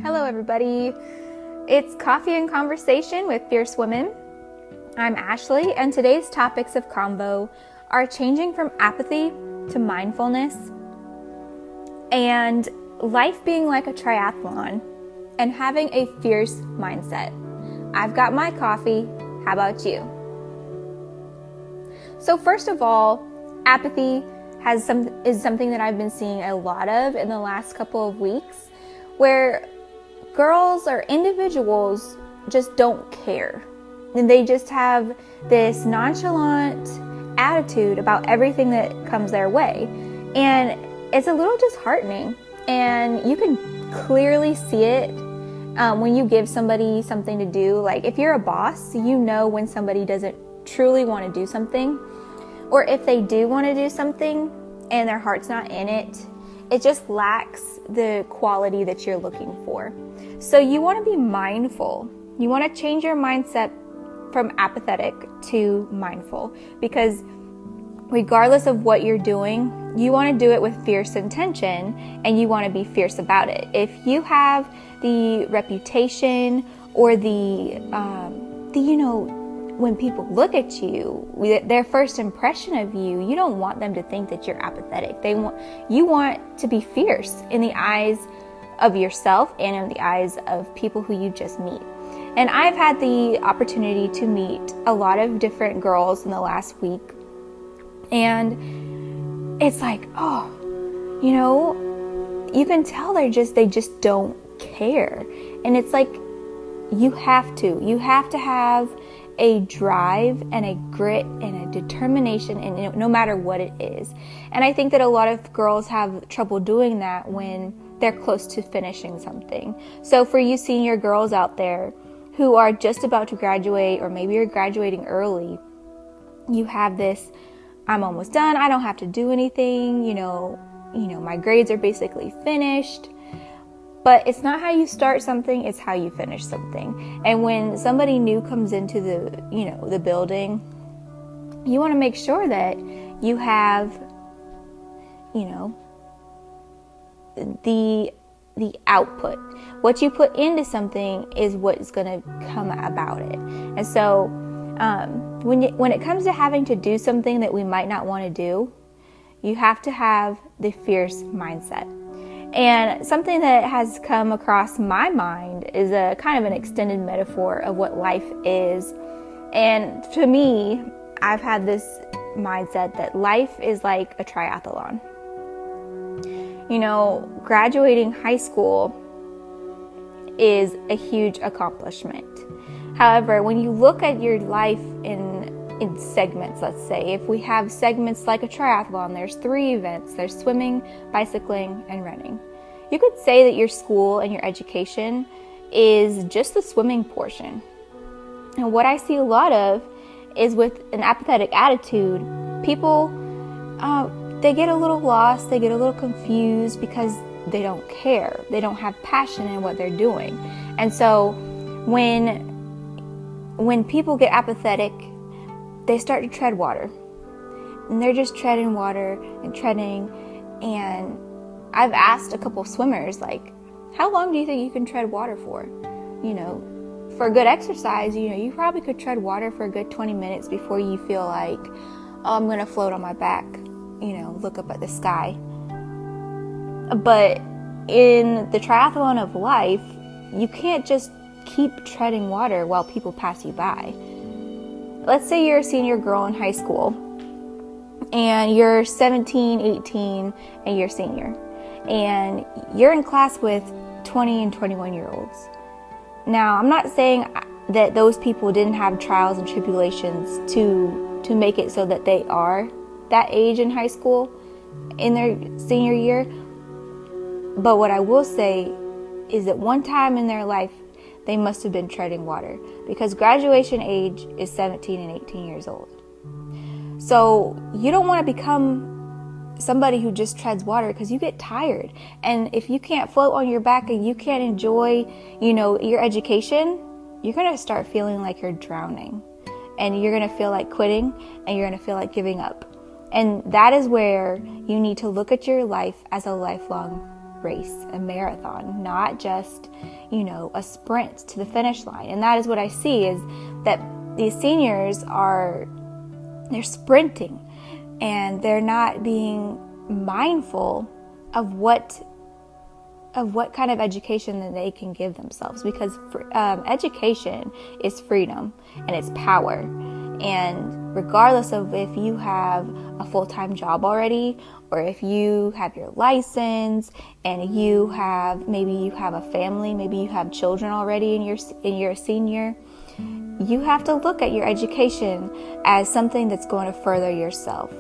Hello everybody, it's Coffee and Conversation with Fierce Women. I'm Ashley, and today's topics of convo are changing from apathy to mindfulness and life being like a triathlon and having a fierce mindset. I've got my coffee, how about you? So first of all, apathy is something that I've been seeing a lot of in the last couple of weeks, where girls or individuals just don't care. And they just have this nonchalant attitude about everything that comes their way. And it's a little disheartening. And you can clearly see it when you give somebody something to do. Like if you're a boss, you know when somebody doesn't truly want to do something. Or if they do want to do something and their heart's not in it, it just lacks the quality that you're looking for. So you want to be mindful. You want to change your mindset from apathetic to mindful, because regardless of what you're doing, you want to do it with fierce intention and you want to be fierce about it. If you have the reputation or when people look at you, their first impression of you, you don't want them to think that you're apathetic. You want to be fierce in the eyes of yourself and in the eyes of people who you just meet. And I've had the opportunity to meet a lot of different girls in the last week. And it's like, you can tell they just don't care. And it's like, you have to have a drive and a grit and a determination, and no matter what it is. And I think that a lot of girls have trouble doing that when they're close to finishing something. So for you senior girls out there who are just about to graduate, or maybe you're graduating early, you have this, I'm almost done, I don't have to do anything, my grades are basically finished. But it's not how you start something, it's how you finish something. And when somebody new comes into the building, you want to make sure that you have, the output. What you put into something is what's going to come about it. And so when it comes to having to do something that we might not want to do, you have to have the fierce mindset. And something that has come across my mind is a kind of an extended metaphor of what life is. And to me, I've had this mindset that life is like a triathlon. Graduating high school is a huge accomplishment. However, when you look at your life in segments, let's say, if we have segments like a triathlon, there's 3 events. There's swimming, bicycling, and running. You could say that your school and your education is just the swimming portion. And what I see a lot of is with an apathetic attitude, people, they get a little lost, they get a little confused because they don't care. They don't have passion in what they're doing. And so when people get apathetic, they start to tread water. And they're just treading water and treading. And I've asked a couple swimmers, like, how long do you think you can tread water for? For a good exercise, you probably could tread water for a good 20 minutes before you feel like, I'm going to float on my back, look up at the sky. But in the triathlon of life, you can't just keep treading water while people pass you by. Let's say you're a senior girl in high school and you're 17, 18, and you're senior. And you're in class with 20 and 21-year-olds. Now, I'm not saying that those people didn't have trials and tribulations to make it so that they are that age in high school in their senior year. But what I will say is that one time in their life, they must have been treading water, because graduation age is 17 and 18 years old. So you don't want to become somebody who just treads water, because you get tired. And if you can't float on your back and you can't enjoy, your education, you're going to start feeling like you're drowning, and you're going to feel like quitting, and you're going to feel like giving up. And that is where you need to look at your life as a lifelong race, a marathon, not just, a sprint to the finish line. And that is what I see, is that these seniors they're sprinting, and they're not being mindful of what kind of education that they can give themselves, because education is freedom and it's power. And regardless of if you have a full-time job already, or if you have your license and maybe you have a family, maybe you have children already and you're a senior, you have to look at your education as something that's going to further yourself.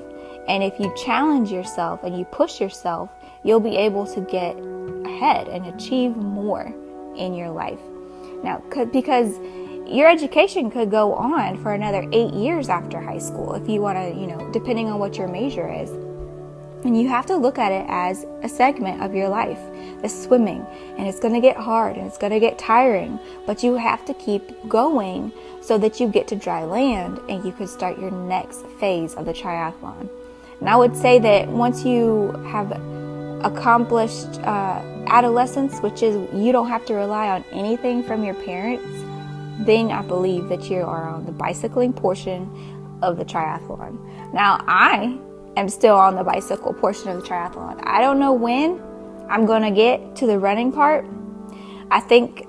And if you challenge yourself and you push yourself, you'll be able to get ahead and achieve more in your life. Now, because your education could go on for another 8 years after high school, if you want to, depending on what your major is. And you have to look at it as a segment of your life, the swimming. And it's going to get hard and it's going to get tiring, but you have to keep going so that you get to dry land and you can start your next phase of the triathlon. And I would say that once you have accomplished adolescence, which is you don't have to rely on anything from your parents, then I believe that you are on the bicycling portion of the triathlon. Now, I am still on the bicycle portion of the triathlon. I don't know when I'm going to get to the running part. I think,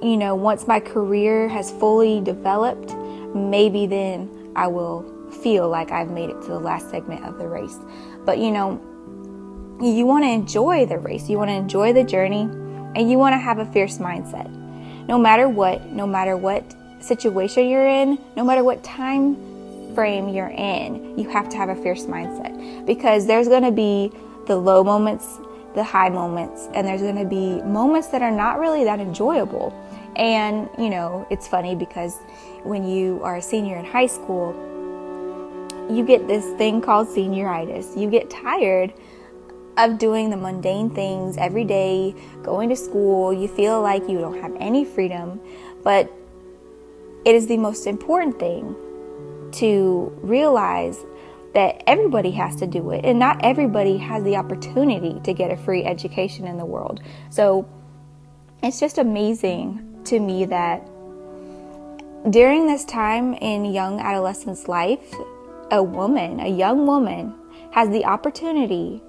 once my career has fully developed, maybe then I will feel like I've made it to the last segment of the race. But, you want to enjoy the race. You want to enjoy the journey, and you want to have a fierce mindset. No matter what situation you're in, no matter what time frame you're in, you have to have a fierce mindset, because there's going to be the low moments, the high moments, and there's going to be moments that are not really that enjoyable. And, it's funny because when you are a senior in high school, you get this thing called senioritis. You get tired of doing the mundane things every day, going to school. You feel like you don't have any freedom, but it is the most important thing to realize that everybody has to do it, and not everybody has the opportunity to get a free education in the world. So it's just amazing to me that during this time in young adolescent's life, a young woman has the opportunity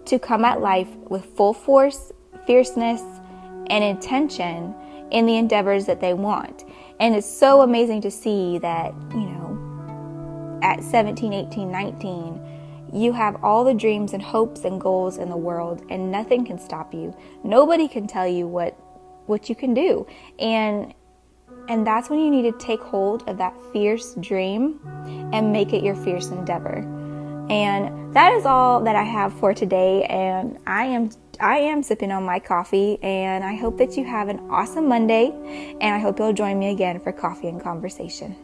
to come at life with full force, fierceness, and intention in the endeavors that they want. And it's so amazing to see that, at 17, 18, 19, you have all the dreams and hopes and goals in the world, and nothing can stop you. Nobody can tell you what you can do. And that's when you need to take hold of that fierce dream and make it your fierce endeavor. And that is all that I have for today. And I am sipping on my coffee, and I hope that you have an awesome Monday, and I hope you'll join me again for Coffee and Conversation.